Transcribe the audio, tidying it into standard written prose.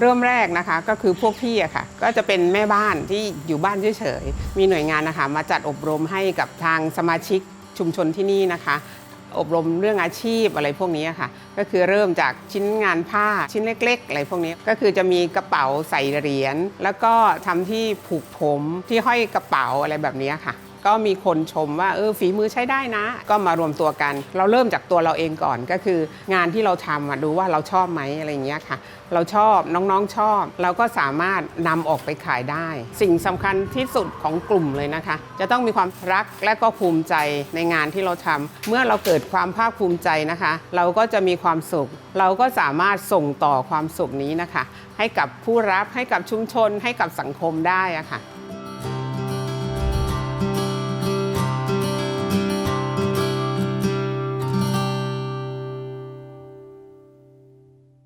ริ่มแรกนะคะก็คือพวกพี่อะค่ะก็จะเป็นแม่บ้านที่อยู่บ้านเฉยๆมีหน่วยงานนะคะมาจัดอบรมให้กับทางสมาชิกชุมชนที่นี่นะคะอบรมเรื่องอาชีพอะไรพวกนี้ค่ะก็คือเริ่มจากชิ้นงานผ้าชิ้นเล็กๆอะไรพวกนี้ก็คือจะมีกระเป๋าใส่เหรียญแล้วก็ทำที่ผูกผมที่ห้อยกระเป๋าอะไรแบบนี้ค่ะก็มีคนชมว่าฝีมือใช้ได้นะก็มารวมตัวกันเราเริ่มจากตัวเราเองก่อนก็คืองานที่เราทำดูว่าเราชอบไหมอะไรอย่างเงี้ยค่ะเราชอบน้องๆชอบเราก็สามารถนำออกไปขายได้สิ่งสำคัญที่สุดของกลุ่มเลยนะคะจะต้องมีความรักและก็ภูมิใจในงานที่เราทำเมื่อเราเกิดความภาคภูมิใจนะคะเราก็จะมีความสุขเราก็สามารถส่งต่อความสุขนี้นะคะให้กับผู้รับให้กับชุมชนให้กับสังคมได้อะค่ะ